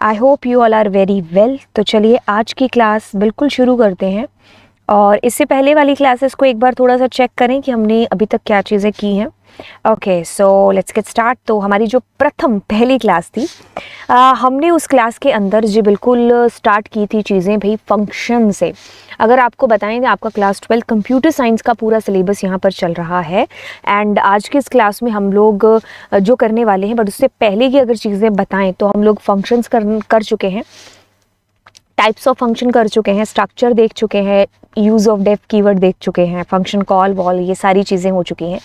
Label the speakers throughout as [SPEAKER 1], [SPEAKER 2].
[SPEAKER 1] I hope you all are very well. तो चलिए आज की क्लास बिल्कुल शुरू करते हैं। और इससे पहले वाली क्लासेस को एक बार थोड़ा सा चेक करें कि हमने अभी तक क्या चीज़ें की हैं। Okay, so let's get start. तो हमारी जो पहली क्लास थी, हमने उस क्लास के अंदर जी बिल्कुल स्टार्ट की थी चीज़ें भाई फंक्शन से। अगर आपको बताएं तो आपका क्लास 12 कंप्यूटर साइंस का पूरा सिलेबस यहाँ पर चल रहा है। एंड आज की इस क्लास में हम लोग जो करने वाले हैं, बट उससे पहले की अगर चीज़ें बताएं तो हम लोग फंक्शंस कर चुके हैं, टाइप्स ऑफ फंक्शन कर चुके हैं, स्ट्रक्चर देख चुके हैं, यूज़ ऑफ डेफ कीवर्ड देख चुके हैं, फंक्शन कॉल वॉल, ये सारी चीज़ें हो चुकी हैं।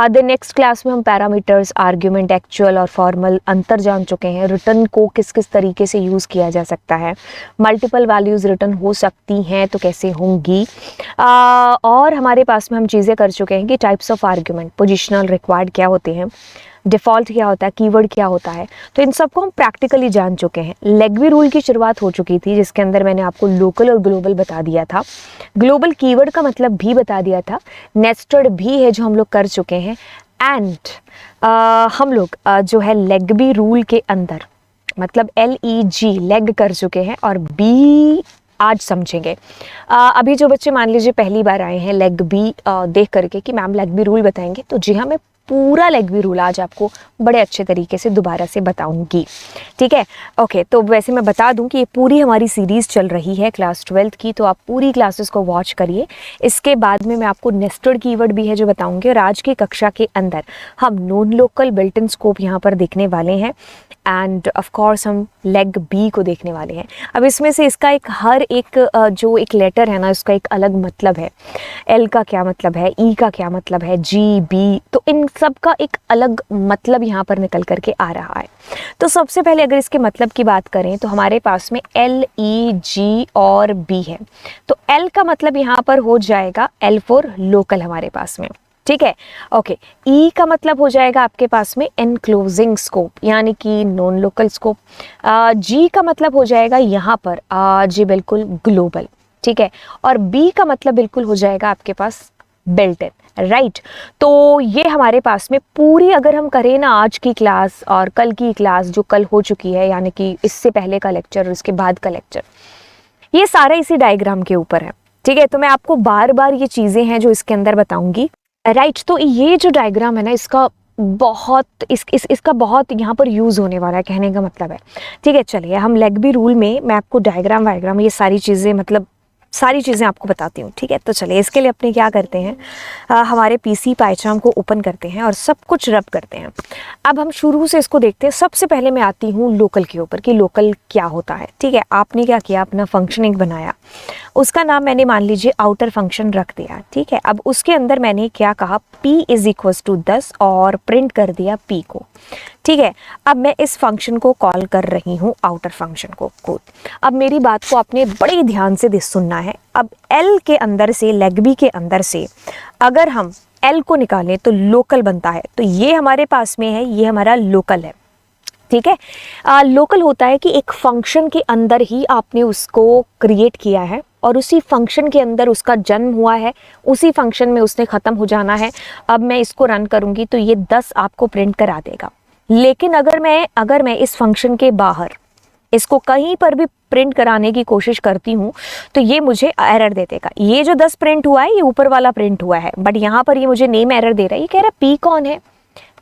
[SPEAKER 1] द नेक्स्ट क्लास में हम पैरामीटर्स, आर्ग्यूमेंट, एक्चुअल और फॉर्मल अंतर जान चुके हैं। रिटर्न को किस किस तरीके से यूज़ किया जा सकता है, मल्टीपल वैल्यूज़ रिटर्न हो सकती हैं तो कैसे होंगी। और हमारे पास में हम चीज़ें कर चुके हैं कि types of argument, positional, required क्या होते हैं, डिफ़ॉल्ट क्या होता है, कीवर्ड क्या होता है। तो इन सबको हम प्रैक्टिकली जान चुके हैं। लेग्बी रूल की शुरुआत हो चुकी थी, जिसके अंदर मैंने आपको लोकल और ग्लोबल बता दिया था, ग्लोबल कीवर्ड का मतलब भी बता दिया था, नेस्टेड भी है जो हम लोग कर चुके हैं। एंड हम लोग जो है लेग्बी रूल के अंदर मतलब LEG लेग कर चुके हैं, और बी आज समझेंगे। अभी जो बच्चे मान लीजिए पहली बार आए हैं लेग बी देख करके कि मैम लेग बी रूल बताएंगे, तो जी हाँ, मैं पूरा लेग बी रूल आज आपको बड़े अच्छे तरीके से दोबारा से बताऊंगी। ठीक है, ओके। तो वैसे मैं बता दूं कि ये पूरी हमारी सीरीज़ चल रही है क्लास 12 की, तो आप पूरी क्लासेस को वॉच करिए। इसके बाद में मैं आपको नेस्टेड कीवर्ड भी है जो बताऊंगी, और आज की कक्षा के अंदर हम non local built in scope यहाँ पर देखने वाले हैं। एंड ऑफ कोर्स हम लेग बी को देखने वाले हैं। अब इसमें से इसका एक हर एक जो एक लेटर है ना, उसका एक अलग मतलब है। L का क्या मतलब है, E का क्या मतलब है, G, B, तो इन सब का एक अलग मतलब यहाँ पर निकल करके आ रहा है। तो सबसे पहले अगर इसके मतलब की बात करें तो हमारे पास में L, E, G और B है। तो L का मतलब यहाँ पर हो जाएगा L फॉर लोकल हमारे पास में। ठीक है, ओके। ई का मतलब हो जाएगा आपके पास में एनक्लोजिंग स्कोप, यानी कि नॉन लोकल स्कोप। जी का मतलब हो जाएगा यहाँ पर जी बिल्कुल ग्लोबल। ठीक है, और बी का मतलब बिल्कुल हो जाएगा आपके पास बिल्ट इन, राइट। तो ये हमारे पास में पूरी अगर हम करें ना आज की क्लास और कल की क्लास जो कल हो चुकी है, यानी कि इससे पहले का लेक्चर और इसके बाद का लेक्चर, ये सारा इसी डायग्राम के ऊपर है। ठीक है, तो मैं आपको बार बार ये चीज़ें हैं जो इसके अंदर बताऊंगी, राइट। तो ये जो डायग्राम है ना, इसका इसका बहुत यहाँ पर यूज़ होने वाला है, कहने का मतलब है। ठीक है, चलिए हम लेग्बी रूल में मैं आपको डायग्राम वायग्राम ये सारी चीज़ें मतलब सारी चीज़ें आपको बताती हूँ। ठीक है, तो चलिए इसके लिए अपने क्या करते हैं, हमारे PC पाइथन को ओपन करते हैं और सब कुछ रब करते हैं। अब हम शुरू से इसको देखते हैं। सबसे पहले मैं आती हूँ लोकल के ऊपर कि लोकल क्या होता है। ठीक है, आपने क्या किया, अपना फंक्शन एक बनाया, उसका नाम मैंने मान लीजिए आउटर फंक्शन रख दिया। ठीक है, अब उसके अंदर मैंने क्या कहा, P इज इक्वल टू 10 और प्रिंट कर दिया P को। ठीक है, अब मैं इस फंक्शन को कॉल कर रही हूँ आउटर फंक्शन को। अब मेरी बात को आपने बड़े ध्यान से सुनना है। अब L के अंदर से, लेग्बी के अंदर से अगर हम L को निकालें तो लोकल बनता है। तो ये हमारे पास में है, ये हमारा लोकल है। ठीक है, लोकल होता है कि एक फंक्शन के अंदर ही आपने उसको क्रिएट किया है और उसी फंक्शन के अंदर उसका जन्म हुआ है, उसी फंक्शन में उसने ख़त्म हो जाना है। अब मैं इसको रन करूँगी तो ये 10 आपको प्रिंट करा देगा। लेकिन अगर मैं इस फंक्शन के बाहर इसको कहीं पर भी प्रिंट कराने की कोशिश करती हूँ तो ये मुझे एरर दे देगा। ये जो 10 प्रिंट हुआ है ये ऊपर वाला प्रिंट हुआ है, बट यहाँ पर ये मुझे नेम एरर दे रहा है। ये कह रहा है P कौन है,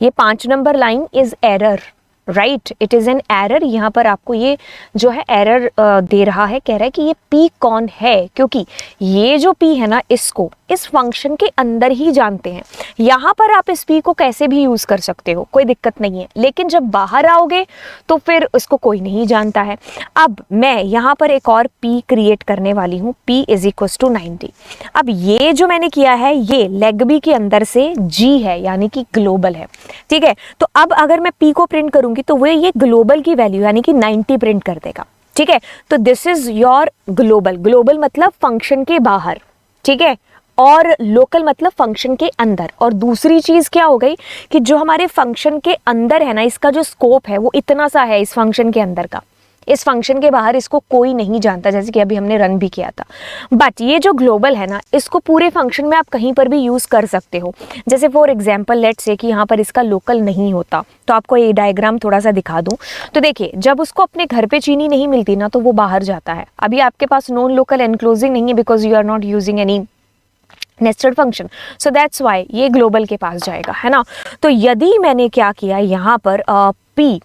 [SPEAKER 1] ये 5 number line is error, right, it is an error. यहाँ पर आपको ये जो है एरर दे रहा है, कह रहा है कि ये P कौन है, क्योंकि ये जो P है ना, इसको इस फंक्शन के अंदर ही जानते हैं। यहाँ पर आप इस P को कैसे भी यूज़ कर सकते हो, कोई दिक्कत नहीं है, लेकिन जब बाहर आओगे तो फिर इसको कोई नहीं जानता है। अब मैं यहाँ पर एक और P क्रिएट करने वाली हूँ, P इज इक्वल टू 90। अब ये जो मैंने किया है ये लेग्बी के अंदर से G है, यानी कि ग्लोबल है। ठीक है, तो अब अगर मैं P को प्रिंट करूंगी तो वो ये ग्लोबल की वैल्यू यानी कि 90 प्रिंट कर देगा। ठीक है, तो this is your global. Global मतलब फंक्शन के बाहर, ठीक है, और लोकल मतलब फंक्शन के अंदर। और दूसरी चीज क्या हो गई कि जो हमारे फंक्शन के अंदर है ना, इसका जो स्कोप है वो इतना सा है इस फंक्शन के अंदर का। इस फंक्शन के बाहर इसको कोई नहीं जानता, जैसे कि अभी हमने रन भी किया था। बट ये जो ग्लोबल है ना, इसको पूरे फंक्शन में आप कहीं पर भी यूज़ कर सकते हो। जैसे फॉर एग्जांपल लेट्स से कि यहाँ पर इसका लोकल नहीं होता, तो आपको ये डायग्राम थोड़ा सा दिखा दूँ। तो देखिए, जब उसको अपने घर पे चीनी नहीं मिलती ना, तो वो बाहर जाता है। अभी आपके पास नॉन लोकल एनक्लोजिंग नहीं है because you are not using any nested function, so that's why ये ग्लोबल के पास जाएगा, है ना। तो यदि मैंने क्या किया यहाँ पर पी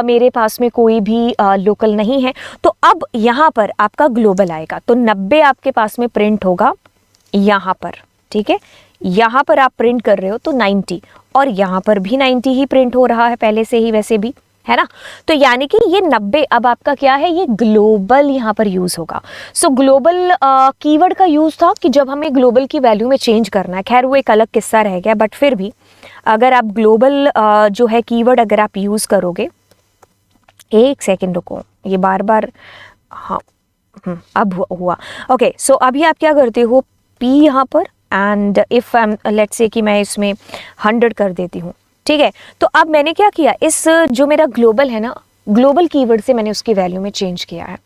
[SPEAKER 1] मेरे पास में कोई भी लोकल नहीं है, तो अब यहाँ पर आपका ग्लोबल आएगा। तो 90 आपके पास में प्रिंट होगा यहाँ पर, ठीक है। यहाँ पर आप प्रिंट कर रहे हो तो 90, और यहाँ पर भी 90 ही प्रिंट हो रहा है पहले से ही, वैसे भी, है ना। तो यानी कि ये 90 अब आपका क्या है, ये ग्लोबल यहाँ पर यूज़ होगा। सो ग्लोबल कीवर्ड का यूज़ था कि जब हमें ग्लोबल की वैल्यू में चेंज करना है। खैर वो एक अलग किस्सा रह गया, बट फिर भी अगर आप ग्लोबल जो है कीवर्ड अगर आप यूज़ करोगे, एक सेकेंड रुको, ये बार बार, हाँ अब हुआ। ओके, सो अभी आप क्या करते हो, पी यहाँ पर, एंड इफ़ लेट्स से कि मैं इसमें 100 कर देती हूँ, ठीक है। तो अब मैंने क्या किया, इस जो मेरा ग्लोबल है ना, ग्लोबल कीवर्ड से मैंने उसकी वैल्यू में चेंज किया है,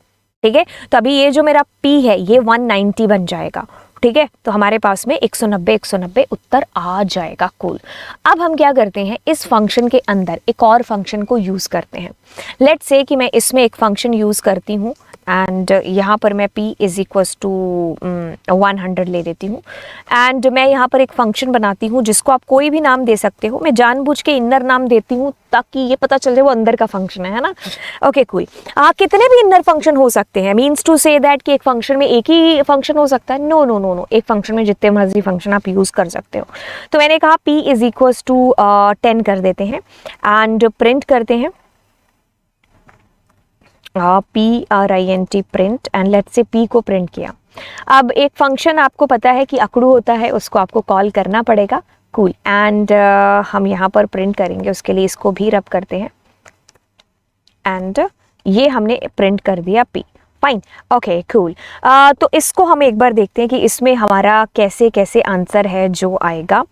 [SPEAKER 1] ठीक है। तो अभी ये जो मेरा पी है ये 190 बन जाएगा, ठीक है। तो हमारे पास में 190 उत्तर आ जाएगा, कूल। अब हम क्या करते हैं, इस फंक्शन के अंदर एक और फंक्शन को यूज़ करते हैं। लेट्स से कि मैं इसमें एक फंक्शन यूज़ करती हूँ, एंड यहाँ पर मैं p इज इक्वल्स टू 100 ले लेती हूँ, एंड मैं यहाँ पर एक फंक्शन बनाती हूँ जिसको आप कोई भी नाम दे सकते हो। मैं जानबूझ के इनर नाम देती हूँ ताकि ये पता चल जाए वो अंदर का फंक्शन है ना। Okay cool. कितने भी इनर फंक्शन हो सकते हैं, मीन्स टू से दैट कि एक फंक्शन में एक ही फंक्शन हो सकता है, नो नो नो नो, एक फंक्शन में जितने मर्जी फंक्शन आप यूज़ कर सकते हो। तो मैंने कहा p इज इक्वल्स टू 10 कर देते हैं, एंड प्रिंट करते हैं print print, and let's say p को प्रिंट किया। अब एक फंक्शन आपको पता है कि अकड़ू होता है, उसको आपको कॉल करना पड़ेगा, कूल। एंड हम यहाँ पर प्रिंट करेंगे, उसके लिए इसको भी रब करते हैं, एंड ये हमने प्रिंट कर दिया p, फाइन, ओके कूल। तो इसको हम एक बार देखते हैं कि इसमें हमारा कैसे कैसे आंसर है जो आएगा।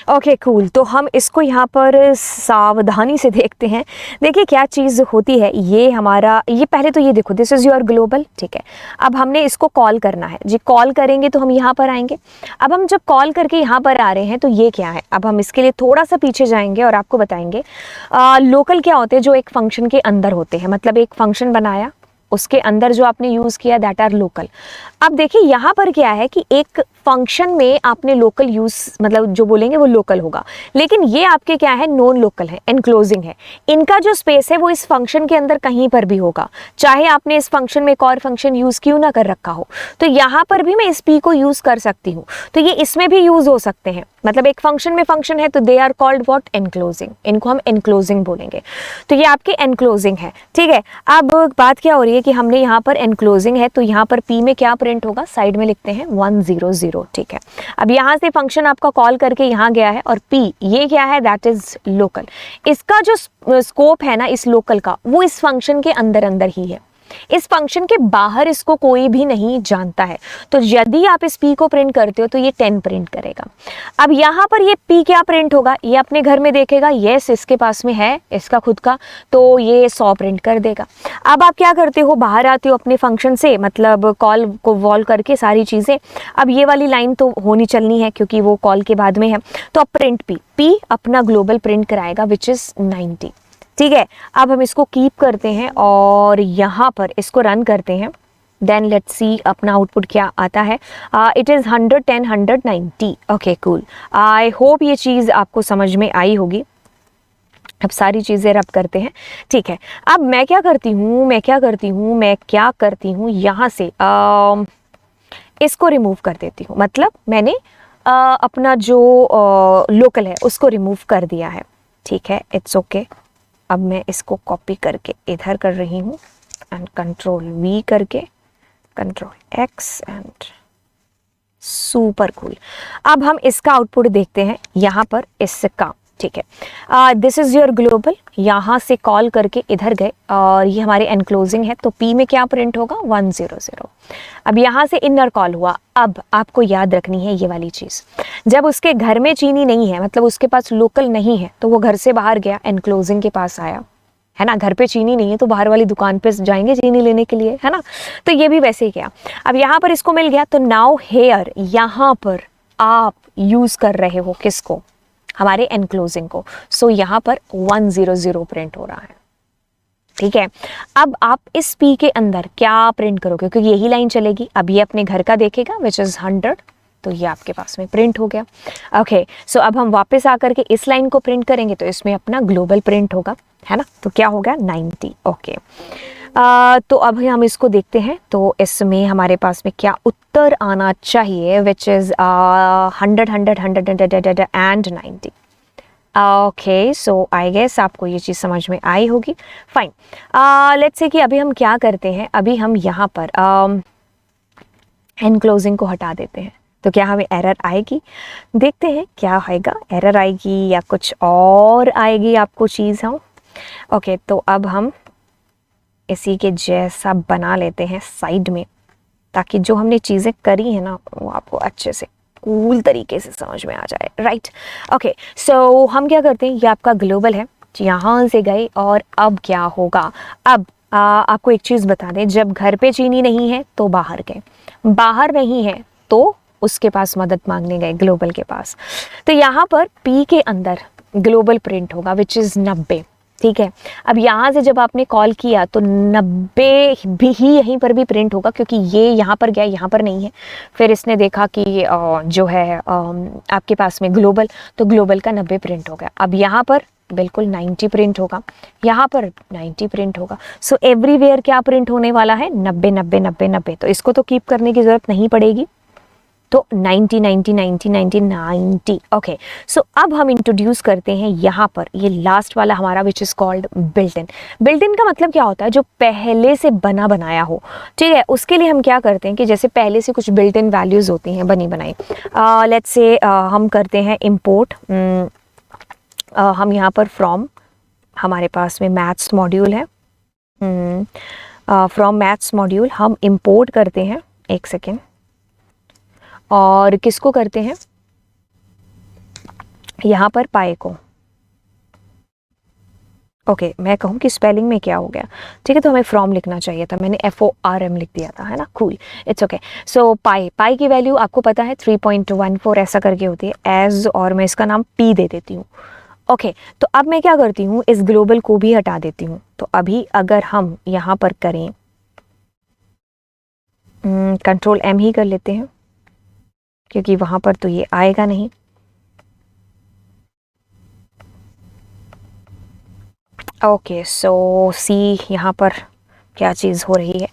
[SPEAKER 1] Okay cool. तो हम इसको यहाँ पर सावधानी से देखते हैं। देखिए क्या चीज़ होती है, ये हमारा, ये पहले तो ये देखो, दिस इज़ योर ग्लोबल, ठीक है। अब हमने इसको कॉल करना है जी, कॉल करेंगे तो हम यहाँ पर आएंगे। अब हम जब कॉल करके यहाँ पर आ रहे हैं तो ये क्या है, अब हम इसके लिए थोड़ा सा पीछे जाएंगे और आपको बताएंगे लोकल क्या होते हैं, जो एक फंक्शन के अंदर होते हैं। मतलब एक फंक्शन बनाया, उसके अंदर जो आपने यूज़ किया दैट आर लोकल। अब देखिए यहाँ पर क्या है कि एक फंक्शन में आपने लोकल यूज़, मतलब जो बोलेंगे वो लोकल होगा, लेकिन ये आपके क्या है, नॉन लोकल है, एनक्लोजिंग है। इनका जो स्पेस है वो इस फंक्शन के अंदर कहीं पर भी होगा, चाहे आपने इस फंक्शन में एक और फंक्शन यूज़ क्यों ना कर रखा हो। तो यहाँ पर भी मैं इस पी को यूज़ कर सकती हूँ, तो ये इसमें भी यूज़ हो सकते हैं। मतलब एक फंक्शन में फंक्शन है तो they are called what, enclosing, इनको हम एनक्लोजिंग बोलेंगे। तो ये आपके एनक्लोजिंग है, ठीक है। अब बात क्या हो रही है कि हमने यहाँ पर एनक्लोजिंग है, तो यहाँ पर पी में क्या प्रिंट होगा, साइड में लिखते हैं 100, ठीक है। अब यहाँ से फंक्शन आपका कॉल करके यहाँ गया है, और पी ये क्या है, दैट इज लोकल। इसका जो स्कोप है ना इस लोकल का, वो इस फंक्शन के अंदर अंदर ही है, इस फंक्शन के बाहर इसको कोई भी नहीं जानता है। तो यदि आप इस p को प्रिंट करते हो तो ये 10 प्रिंट करेगा। अब यहाँ पर ये p क्या प्रिंट होगा, ये अपने घर में देखेगा, यस इसके पास में है इसका खुद का, तो ये 100 प्रिंट कर देगा। अब आप क्या करते हो, बाहर आते हो अपने फंक्शन से, मतलब कॉल को वॉल करके सारी चीज़ें। अब ये वाली लाइन तो होनी चलनी है क्योंकि वो कॉल के बाद में है, तो अब प्रिंट p अपना ग्लोबल प्रिंट कराएगा विच इज़ 90, ठीक है। अब हम इसको कीप करते हैं और यहाँ पर इसको रन करते हैं, देन लेट्स सी अपना आउटपुट क्या आता है। It is 110 190, okay cool. I hope ये चीज़ आपको समझ में आई होगी। अब सारी चीज़ें रब करते हैं, ठीक है। अब मैं क्या करती हूँ यहाँ से इसको रिमूव कर देती हूँ। मतलब मैंने अपना जो लोकल है उसको रिमूव कर दिया है, ठीक है, इट्स ओके। अब मैं इसको कॉपी करके इधर कर रही हूँ, एंड कंट्रोल V करके control X, and super cool. अब हम इसका आउटपुट देखते हैं यहाँ पर इसका, ठीक है, दिस इज़ योर ग्लोबल, यहाँ से कॉल करके इधर गए और ये हमारे एनक्लोजिंग है, तो P में क्या प्रिंट होगा 100। अब यहाँ से इनर कॉल हुआ। अब आपको याद रखनी है ये वाली चीज़, जब उसके घर में चीनी नहीं है, मतलब उसके पास लोकल नहीं है, तो वो घर से बाहर गया, एनक्लोजिंग के पास आया, है ना। घर पे चीनी नहीं है तो बाहर वाली दुकान पे जाएंगे चीनी लेने के लिए, है ना। तो ये भी वैसे ही किया। अब यहाँ पर इसको मिल गया, तो नाउ हेयर, यहाँ पर आप यूज़ कर रहे हो किसको, हमारे एनक्लोजिंग को। सो यहाँ पर 100 प्रिंट हो रहा है, ठीक है। अब आप इस P के अंदर क्या प्रिंट करोगे, क्योंकि यही लाइन चलेगी। अब ये अपने घर का देखेगा विच इज़ 100, तो ये आपके पास में प्रिंट हो गया। ओके, सो अब हम वापस आकर के इस लाइन को प्रिंट करेंगे, तो इसमें अपना ग्लोबल प्रिंट होगा, है ना। तो क्या हो गया 90। ओके, तो अब हम इसको देखते हैं, तो इसमें हमारे पास में क्या उत्तर आना चाहिए, which is 100 100 100 and 90। Okay, so I guess आपको ये चीज़ समझ में आई होगी। फाइन, लेट्स से कि अभी हम क्या करते हैं, अभी हम यहाँ पर एनक्लोजिंग को हटा देते हैं, तो क्या हमें एरर आएगी, देखते हैं क्या आएगा, एरर आएगी या कुछ और आएगी आपको चीज़। हम ओके, तो अब हम इसी के जैसा बना लेते हैं साइड में, ताकि जो हमने चीज़ें करी हैं ना वो आपको अच्छे से कूल तरीके से समझ में आ जाए, राइट। ओके, सो हम क्या करते हैं, ये आपका ग्लोबल है, यहाँ से गए और अब क्या होगा। अब आपको एक चीज़ बता दें, जब घर पे चीनी नहीं है तो बाहर गए, बाहर नहीं है तो उसके पास मदद मांगने गए, ग्लोबल के पास। तो यहाँ पर P के अंदर ग्लोबल प्रिंट होगा विच इज़ 90, ठीक है। अब यहाँ से जब आपने कॉल किया तो 90 भी ही यहीं पर भी प्रिंट होगा, क्योंकि ये यहाँ पर गया, यहाँ पर नहीं है। फिर इसने देखा कि जो है आपके पास में ग्लोबल, तो ग्लोबल का 90 प्रिंट हो गया। अब यहाँ पर बिल्कुल 90 प्रिंट होगा, यहाँ पर 90 प्रिंट होगा। सो एवरीवेयर क्या प्रिंट होने वाला है, 90 90 90 90। तो इसको तो कीप करने की ज़रूरत नहीं पड़ेगी, तो 90 90 90 90 90। ओके, सो अब हम इंट्रोड्यूस करते हैं यहाँ पर ये लास्ट वाला हमारा which is called built in. Built in का मतलब क्या होता है, जो पहले से बना बनाया हो, ठीक है। उसके लिए हम क्या करते हैं कि जैसे पहले से कुछ बिल्ट इन वैल्यूज़ होती हैं बनी बनाई, लेट्स से हम करते हैं इम्पोर्ट, हम यहाँ पर फ्रॉम, हमारे पास में मैथ्स मॉड्यूल है, फ्रॉम मैथ्स मॉड्यूल हम इम्पोर्ट करते हैं, एक सेकेंड, और किसको करते हैं यहाँ पर पाए को। ओके, मैं कहूँ कि स्पेलिंग में क्या हो गया, ठीक है। तो हमें फ्रॉम लिखना चाहिए था, मैंने FORM लिख दिया था, है ना, कूल, इट्स ओके। सो पाई की वैल्यू आपको पता है 3.14 ऐसा करके होती है एज, और मैं इसका नाम P दे देती हूँ। ओके, तो अब मैं क्या करती हूँ, इस ग्लोबल को भी हटा देती हूँ। तो अभी अगर हम यहाँ पर करें, कंट्रोल M ही कर लेते हैं, क्योंकि वहाँ पर तो ये आएगा नहीं। ओके, सो सी यहाँ पर क्या चीज़ हो रही है,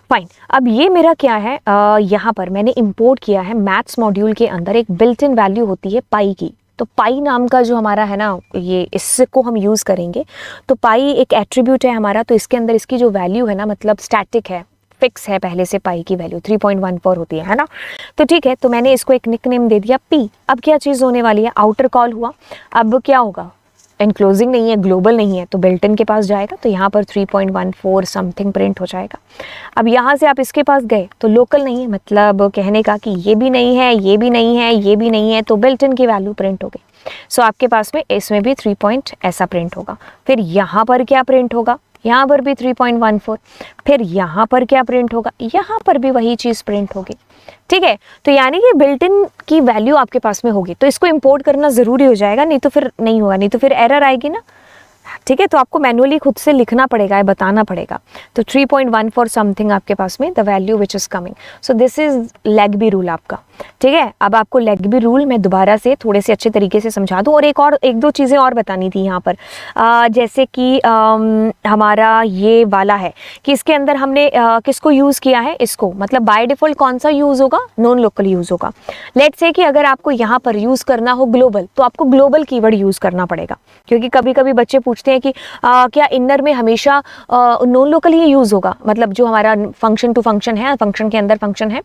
[SPEAKER 1] फाइन। अब ये मेरा क्या है, यहाँ पर मैंने इंपोर्ट किया है मैथ्स मॉड्यूल के अंदर एक बिल्ट इन वैल्यू होती है पाई की। तो पाई नाम का जो हमारा है ना, ये इसको हम यूज़ करेंगे। तो पाई एक एट्रीब्यूट है हमारा, तो इसके अंदर इसकी जो वैल्यू है ना, मतलब स्टैटिक है, फिक्स है, पहले से पाई की वैल्यू 3.14 होती है ना। तो ठीक है, तो मैंने इसको एक निकनेम दे दिया P। अब क्या चीज़ होने वाली है, आउटर कॉल हुआ, अब क्या होगा, एनक्लोजिंग नहीं है, ग्लोबल नहीं है, तो बिल्ट इन के पास जाएगा, तो यहाँ पर 3.14 समथिंग प्रिंट हो जाएगा। अब यहाँ से आप इसके पास गए तो लोकल नहीं है, मतलब कहने का कि ये भी नहीं है, ये भी नहीं है, ये भी नहीं है, तो बिल्ट इन की वैल्यू प्रिंट हो गई। सो आपके पास में इसमें भी 3 पॉइंट ऐसा प्रिंट होगा। फिर यहाँ पर क्या प्रिंट होगा, यहाँ पर भी 3.14। फिर यहाँ पर क्या प्रिंट होगा, यहाँ पर भी वही चीज़ प्रिंट होगी, ठीक है। तो यानी कि बिल्ट इन की वैल्यू आपके पास में होगी, तो इसको इंपोर्ट करना ज़रूरी हो जाएगा, नहीं तो फिर नहीं होगा, नहीं तो फिर एरर आएगी ना, ठीक है। तो आपको मैनुअली खुद से लिखना पड़ेगा, बताना पड़ेगा। तो 3.14 समथिंग आपके पास में the value which is coming. So this is LEGB rule आपका, ठीक है। अब आपको लेग्बी रूल मैं दोबारा से थोड़े से अच्छे तरीके से समझा दूँ, और एक दो चीज़ें और बतानी थी यहाँ पर। जैसे कि हमारा ये वाला है कि इसके अंदर हमने किसको यूज़ किया है, इसको, मतलब बाय डिफ़ॉल्ट कौन सा यूज़ होगा, नॉन लोकल यूज़ होगा। लेट्स से कि अगर आपको यहाँ पर यूज़ करना हो ग्लोबल, तो आपको ग्लोबल कीवर्ड यूज़ करना पड़ेगा, क्योंकि कभी कभी बच्चे पूछते हैं कि क्या इनर में हमेशा नॉन लोकल ही यूज़ होगा, मतलब जो हमारा फंक्शन टू फंक्शन है, फंक्शन के अंदर फंक्शन है,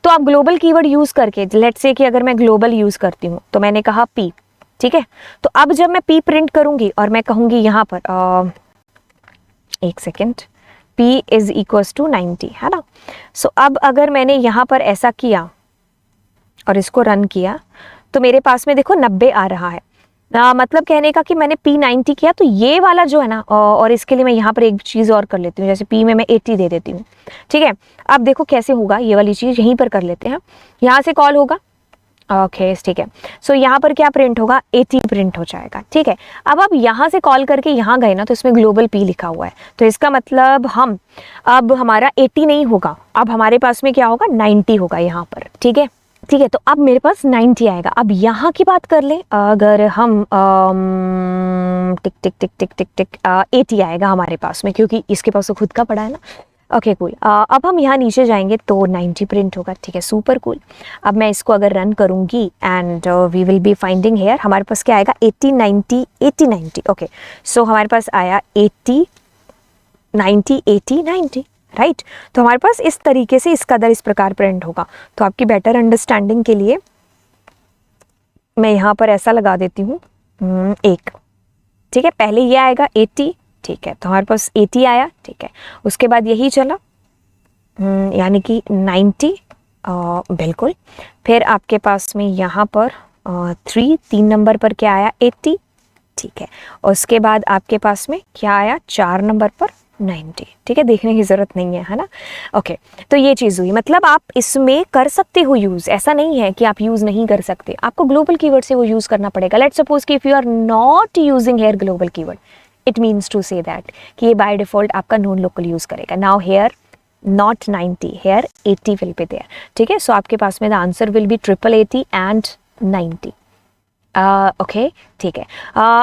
[SPEAKER 1] तो आप ग्लोबल कीवर्ड यूज़ करके, लेट्स से कि अगर मैं ग्लोबल यूज़ करती हूँ, तो मैंने कहा P, ठीक है। तो अब जब मैं P प्रिंट करूंगी और मैं कहूंगी यहाँ पर एक second, P is equals to 90, है ना। सो अब अगर मैंने यहाँ पर ऐसा किया और इसको रन किया तो मेरे पास में देखो 90 आ रहा है। मतलब कहने का कि मैंने P90 किया तो ये वाला जो है ना, और इसके लिए मैं यहाँ पर एक चीज़ और कर लेती हूँ, जैसे P में मैं 80 दे देती हूँ, ठीक है। अब देखो कैसे होगा, ये वाली चीज़ यहीं पर कर लेते हैं, यहाँ से कॉल होगा, ओके ठीक है। सो यहाँ पर क्या प्रिंट होगा, 80 प्रिंट हो जाएगा, ठीक है। अब आप यहाँ से कॉल करके यहाँ गए ना तो इसमें ग्लोबल P लिखा हुआ है, तो इसका मतलब हम अब हमारा 80 नहीं होगा, अब हमारे पास में क्या होगा, 90 होगा यहाँ पर, ठीक है। ठीक है, तो अब मेरे पास 90 आएगा। अब यहाँ की बात कर लें, अगर हम टिक टिक टिक टिक टिक टिक 80 आएगा हमारे पास में, क्योंकि इसके पास तो खुद का पड़ा है ना। Okay cool. अब हम यहाँ नीचे जाएंगे तो 90 प्रिंट होगा, ठीक है, सुपर कूल। अब मैं इसको अगर रन करूँगी and we will be finding here, हमारे पास क्या आएगा, 80 90 80 90। ओके, सो हमारे पास आया 80 90 80 90, राइट। तो हमारे पास इस तरीके से इस कदर इस प्रकार प्रिंट होगा। तो आपकी बेटर अंडरस्टैंडिंग के लिए मैं यहाँ पर ऐसा लगा देती हूँ 1, ठीक है। पहले ये आएगा 80, ठीक है, तो हमारे पास 80 आया, ठीक है। उसके बाद यही चला यानी कि 90, बिल्कुल। फिर आपके पास में यहाँ पर 3 नंबर पर क्या आया, 80, ठीक है। उसके बाद आपके पास में क्या आया, 4 नंबर पर 90, ठीक है, देखने की ज़रूरत नहीं है ना। ओके, तो ये चीज़ हुई, मतलब आप इसमें कर सकते हो यूज़, ऐसा नहीं है कि आप यूज़ नहीं कर सकते, आपको ग्लोबल कीवर्ड से वो यूज़ करना पड़ेगा। लेट्स सपोज कि if you are not using here global keyword, it means to say that कि ये बाय डिफ़ॉल्ट आपका नॉन लोकल यूज़ करेगा। Now here not 90, here 80 will be there, ठीक है। सो आपके पास में the answer will be 80 and 90। Okay, ठीक है।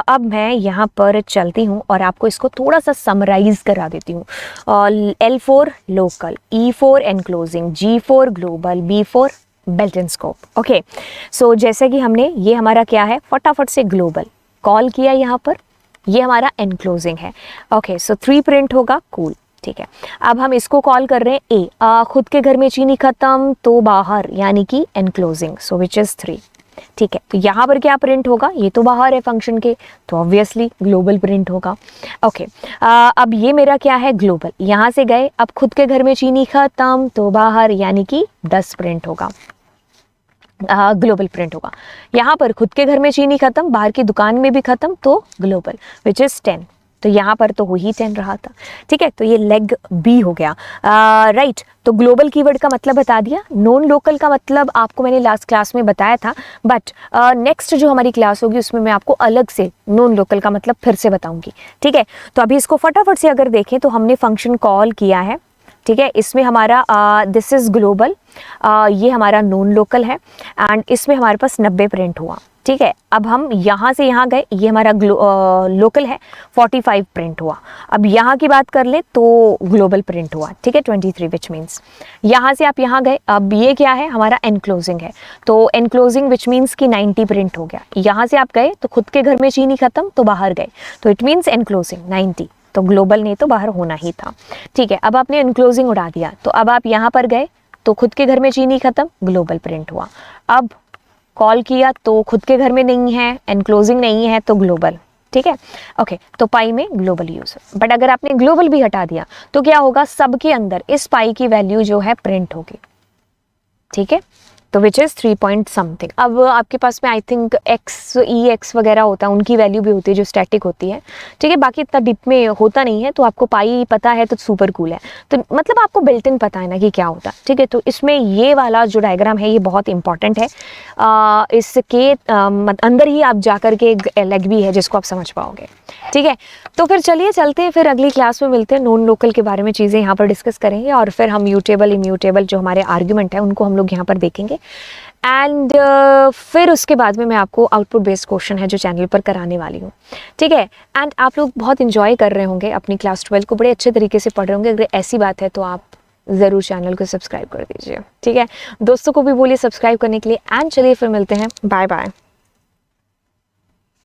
[SPEAKER 1] अब मैं यहाँ पर चलती हूँ और आपको इसको थोड़ा सा समराइज करा देती हूँ। L4 local, E4 enclosing, G4 global, B4 built and scope. Okay, so जैसे कि हमने ये हमारा क्या है, फटाफट से ग्लोबल कॉल किया यहाँ पर, ये हमारा एनक्लोजिंग है। ओके, सो 3 प्रिंट होगा, कूल, ठीक है। अब हम इसको कॉल कर रहे हैं A, खुद के घर में चीनी खत्म तो बाहर, यानी कि एनक्लोजिंग, सो विच इज़ 3, ठीक है। तो यहाँ पर क्या प्रिंट होगा, ये तो बाहर है फंक्शन के, तो ऑब्वियसली ग्लोबल प्रिंट होगा। ओके, अब ये मेरा क्या है, ग्लोबल, यहाँ से गए, अब खुद के घर में चीनी खत्म तो बाहर, यानी कि 10 प्रिंट होगा, ग्लोबल प्रिंट होगा। यहाँ पर खुद के घर में चीनी खत्म, बाहर की दुकान में भी खत्म, तो ग्लोबल, विच इज़ 10, तो यहाँ पर तो वही 10 रहा था, ठीक है। तो ये लेग बी हो गया, राइट। तो ग्लोबल कीवर्ड का मतलब बता दिया, नॉन लोकल का मतलब आपको मैंने लास्ट क्लास में बताया था, बट नेक्स्ट जो हमारी क्लास होगी उसमें मैं आपको अलग से नॉन लोकल का मतलब फिर से बताऊंगी, ठीक है। तो अभी इसको फटाफट से अगर देखें तो हमने फंक्शन कॉल किया है, ठीक है। इसमें हमारा दिस इज़ ग्लोबल, ये हमारा नॉन लोकल है एंड इसमें हमारे पास 90 प्रिंट हुआ, ठीक है। अब हम यहाँ से यहाँ गए, ये हमारा लोकल है, 45 प्रिंट हुआ। अब यहाँ की बात कर ले तो ग्लोबल प्रिंट हुआ, ठीक है, 23, विच मीन्स यहाँ से आप यहाँ गए। अब ये क्या है, हमारा एनक्लोजिंग है, तो एनक्लोजिंग विच मीन्स कि 90 प्रिंट हो गया। यहाँ से आप गए तो खुद के घर में चीनी खत्म तो बाहर गए, तो इट मीन्स एनक्लोजिंग 90, तो ग्लोबल ने तो बाहर होना ही था, ठीक है। अब आपने एनक्लोजिंग उड़ा दिया, तो अब आप यहाँ पर गए तो खुद के घर में चीनी खत्म, ग्लोबल प्रिंट हुआ। अब कॉल किया तो खुद के घर में नहीं है, एनक्लोजिंग नहीं है, तो ग्लोबल, ठीक है। ओके, तो पाई में ग्लोबल यूज, बट अगर आपने ग्लोबल भी हटा दिया तो क्या होगा, सबके अंदर इस पाई की वैल्यू जो है प्रिंट होगी, ठीक है। तो विच इज़ 3 पॉइंट समथिंग। अब आपके पास में I think x E x वगैरह होता है, उनकी वैल्यू भी होती है जो स्टैटिक होती है, ठीक है। बाकी इतना डिप में होता नहीं है, तो आपको पाई पता है तो सुपर कूल है, तो मतलब आपको बिल्ट इन पता है ना कि क्या होता है, ठीक है। तो इसमें ये वाला जो डायग्राम है ये बहुत इंपॉर्टेंट है, इसके अंदर ही आप जाकर के लेग भी है जिसको आप समझ पाओगे, ठीक है। तो फिर चलिए चलते हैं, फिर अगली क्लास में मिलते हैं, नॉन लोकल के बारे में चीज़ें यहाँ पर डिस्कस करेंगे और फिर हम म्यूटेबल इम्यूटेबल जो हमारे आर्ग्यूमेंट है उनको हम लोग यहाँ पर देखेंगे एंड फिर उसके बाद में मैं आपको आउटपुट बेस्ड क्वेश्चन है जो चैनल पर कराने वाली हूँ, ठीक है। एंड आप लोग बहुत इंजॉय कर रहे होंगे अपनी क्लास 12 को, बड़े अच्छे तरीके से पढ़ रहे होंगे। अगर ऐसी बात है तो आप ज़रूर चैनल को सब्सक्राइब कर दीजिए, ठीक है। दोस्तों को भी बोलिए सब्सक्राइब करने के लिए एंड चलिए फिर मिलते हैं, बाय बाय।